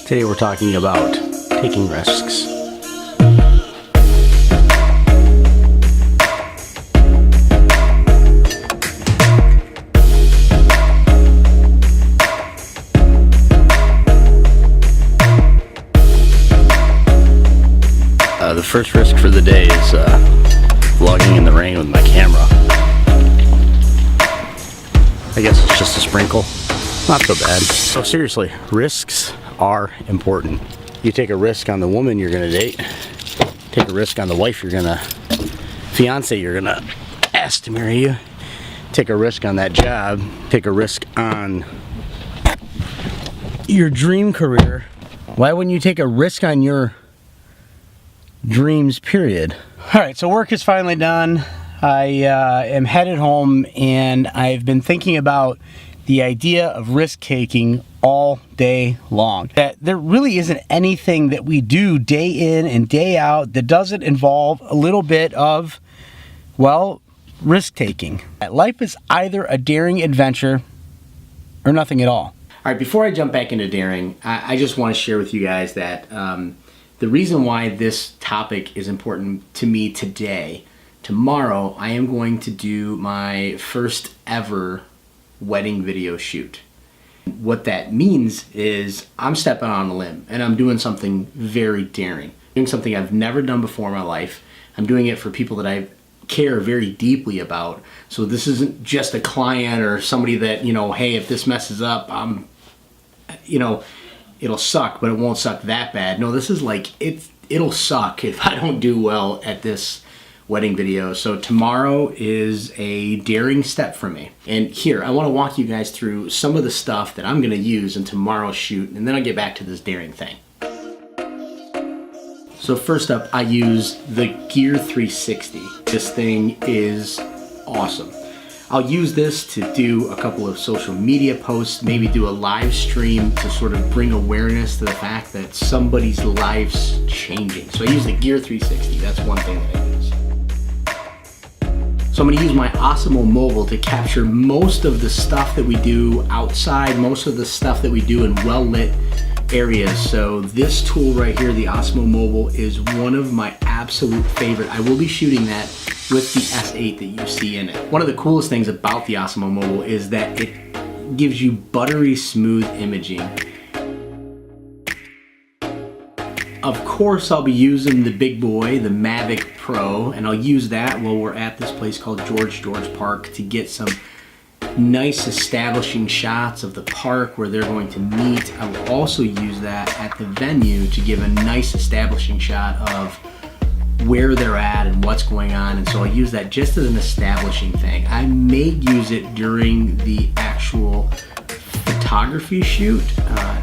Today we're talking about taking risks. The first risk for the day is vlogging in the rain with my camera. I guess it's just a sprinkle. Not so bad. So seriously, risks are important. You take a risk on the woman you're gonna date, take a risk on the wife fiance you're gonna ask to marry you, take a risk on that job, take a risk on your dream career. Why wouldn't you take a risk on your dreams, period? Alright, so work is finally done. I am headed home, and I've been thinking about the idea of risk taking all day long. That there really isn't anything that we do day in and day out that doesn't involve a little bit of, well, risk taking. Life is either a daring adventure or nothing at all. Alright, before I jump back into daring, I just want to share with you guys that the reason why this topic is important to me today, tomorrow, I am going to do my first ever wedding video shoot. What that means is I'm stepping on a limb and I'm doing something very daring. Doing something I've never done before in my life. I'm doing it for people that I care very deeply about. So this isn't just a client or somebody that, you know, hey, if this messes up, it'll suck, but it won't suck that bad. No, this is like, it'll suck if I don't do well at this wedding video. So tomorrow is a daring step for me. And here, I want to walk you guys through some of the stuff that I'm going to use in tomorrow's shoot, and then I'll get back to this daring thing. So first up, I use the Gear 360. This thing is awesome. I'll use this to do a couple of social media posts, maybe do a live stream to sort of bring awareness to the fact that somebody's life's changing. So I use the Gear 360. That's one thing that I use. So I'm going to use my Osmo Mobile to capture most of the stuff that we do outside, most of the stuff that we do in well-lit areas. So this tool right here, the Osmo Mobile, is one of my absolute favorite. I will be shooting that with the S8 that you see in it. One of the coolest things about the Osmo Mobile is that it gives you buttery smooth imaging. Of course, I'll be using the big boy, the Mavic Pro, and I'll use that while we're at this place called George Park to get some nice establishing shots of the park where they're going to meet. I will also use that at the venue to give a nice establishing shot of where they're at and what's going on, and so I'll use that just as an establishing thing. I may use it during the actual photography shoot,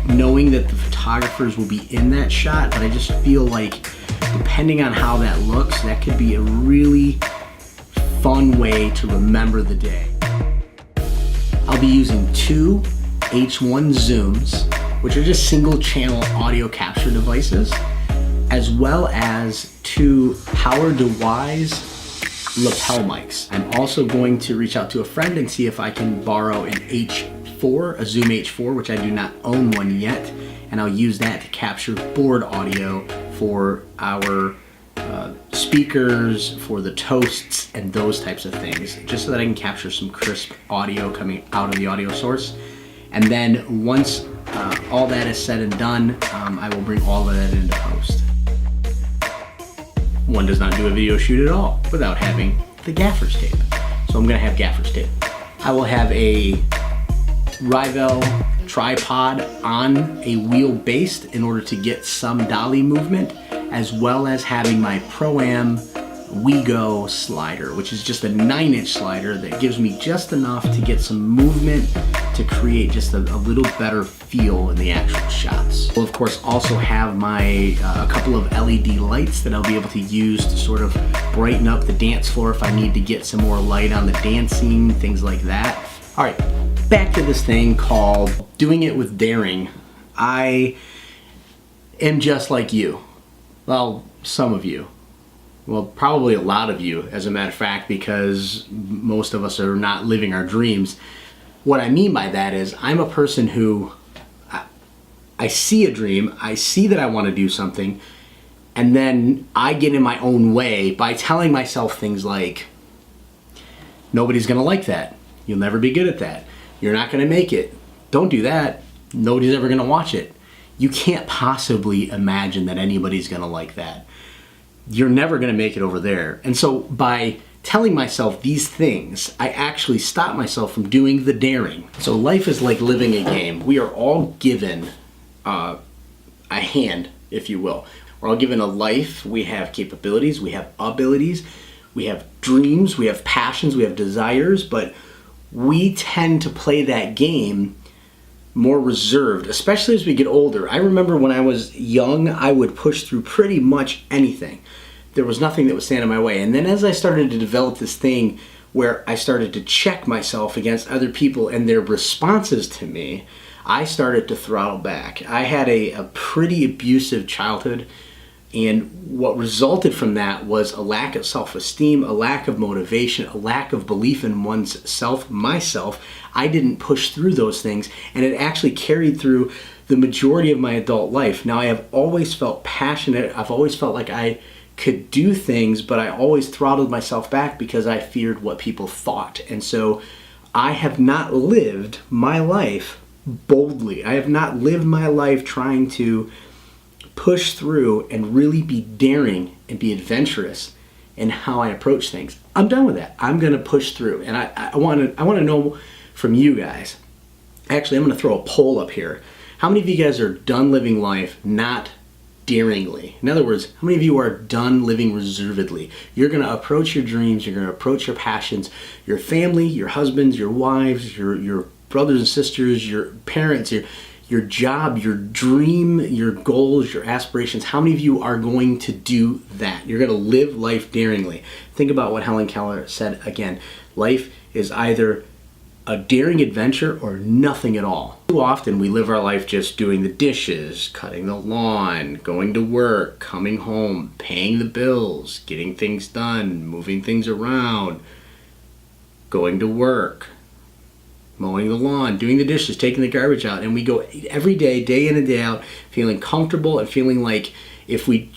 knowing that the photographers will be in that shot, but I just feel like depending on how that looks, that could be a really fun way to remember the day. I'll be using two H1 zooms, which are just single channel audio capture devices, as well as two Power DeWise lapel mics. I'm also going to reach out to a friend and see if I can borrow an H4, a Zoom H4, which I do not own one yet, and I'll use that to capture board audio for our speakers, for the toasts, and those types of things, just so that I can capture some crisp audio coming out of the audio source. And then once all that is said and done, I will bring all of that into post. One does not do a video shoot at all without having the gaffer's tape. So I'm gonna have gaffer's tape. I will have a Rivel tripod on a wheel base in order to get some dolly movement, as well as having my Pro-Am WeGo slider, which is just a 9-inch slider that gives me just enough to get some movement to create just a little better feel in the actual shots. We'll of course also have my a couple of LED lights that I'll be able to use to sort of brighten up the dance floor if I need to get some more light on the dancing, things like that. All right, back to this thing called doing it with daring. I am just like you. Well, some of you. Well, probably a lot of you, as a matter of fact, because most of us are not living our dreams. What I mean by that is I'm a person who I see a dream, I see that I want to do something, and then I get in my own way by telling myself things like, nobody's going to like that. You'll never be good at that. You're not going to make it. Don't do that. Nobody's ever going to watch it. You can't possibly imagine that anybody's going to like that. You're never going to make it over there. And so by telling myself these things, I actually stop myself from doing the daring. So life is like living a game. We are all given a hand, if you will. We're all given a life. We have capabilities, we have abilities, we have dreams, we have passions, we have desires, but we tend to play that game more reserved, especially as we get older. I remember when I was young, I would push through pretty much anything. There was nothing that would stand in my way. And then as I started to develop this thing where I started to check myself against other people and their responses to me, I started to throttle back. I had a pretty abusive childhood, and what resulted from that was a lack of self-esteem, a lack of motivation, a lack of belief in one's self, myself. I didn't push through those things, and it actually carried through the majority of my adult life. Now, I have always felt passionate. I've always felt like I could do things, but I always throttled myself back because I feared what people thought. And so I have not lived my life boldly. I have not lived my life trying to push through and really be daring and be adventurous in how I approach things. I'm done with that. I'm going to push through, and I want to know from you guys. Actually, I'm going to throw a poll up here. How many of you guys are done living life not daringly? In other words, how many of you are done living reservedly? You're going to approach your dreams, you're going to approach your passions, your family, your husbands, your wives, your brothers and sisters, your parents, your job, your dream, your goals, your aspirations. How many of you are going to do that? You're going to live life daringly. Think about what Helen Keller said again. Life is either a daring adventure or nothing at all. Too often we live our life just doing the dishes, cutting the lawn, going to work, coming home, paying the bills, getting things done, moving things around, going to work, mowing the lawn, doing the dishes, taking the garbage out, and we go every day, day in and day out, feeling comfortable and feeling like if we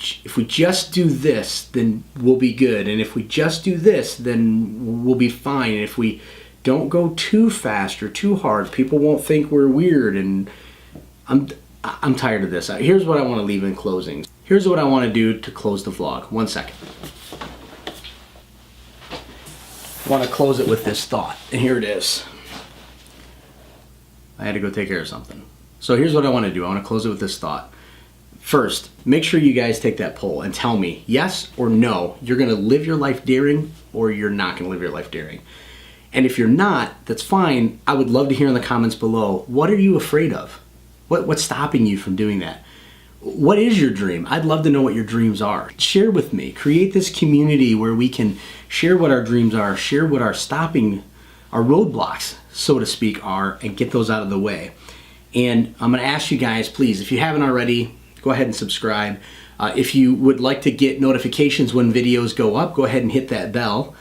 just do this, then we'll be good, and if we just do this, then we'll be fine, and if we don't go too fast or too hard, people won't think we're weird. And I'm tired of this. Here's what I want to leave in closing. Here's what I want to do to close the vlog. 1 second. I want to close it with this thought, and here it is. I had to go take care of something. So here's what I want to do. I want to close it with this thought. First, make sure you guys take that poll and tell me yes or no, you're going to live your life daring or you're not going to live your life daring. And if you're not, that's fine. I would love to hear in the comments below, what are you afraid of? What's stopping you from doing that? What is your dream? I'd love to know what your dreams are. Share with me. Create this community where we can share what our dreams are, share what our roadblocks, so to speak, are, and get those out of the way. And I'm going to ask you guys, please, if you haven't already, go ahead and subscribe. If you would like to get notifications when videos go up, go ahead and hit that bell.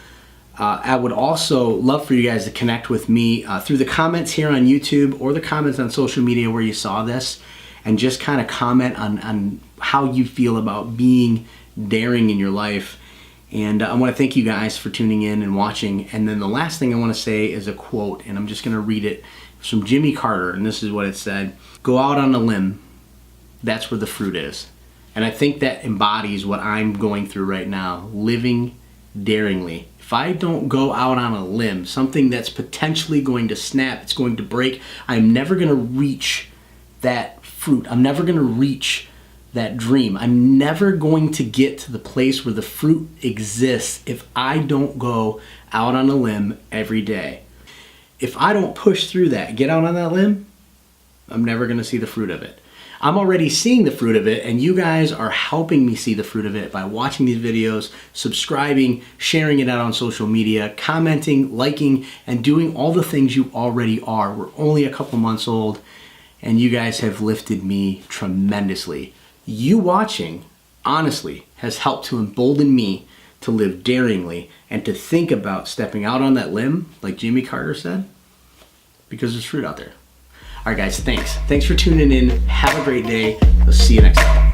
I would also love for you guys to connect with me through the comments here on YouTube or the comments on social media where you saw this, and just kind of comment on how you feel about being daring in your life. And I want to thank you guys for tuning in and watching. And then the last thing I want to say is a quote, and I'm just going to read it. It's from Jimmy Carter, and this is what it said. Go out on a limb, that's where the fruit is. And I think that embodies what I'm going through right now, living daringly. If I don't go out on a limb, something that's potentially going to snap, it's going to break, I'm never going to reach that fruit. I'm never going to reach that dream. I'm never going to get to the place where the fruit exists if I don't go out on a limb every day. If I don't push through that, get out on that limb, I'm never going to see the fruit of it. I'm already seeing the fruit of it, and you guys are helping me see the fruit of it by watching these videos, subscribing, sharing it out on social media, commenting, liking, and doing all the things you already are. We're only a couple months old, and you guys have lifted me tremendously. You watching, honestly, has helped to embolden me to live daringly and to think about stepping out on that limb, like Jimmy Carter said, because there's fruit out there. All right, guys, thanks. Thanks for tuning in. Have a great day. We'll see you next time.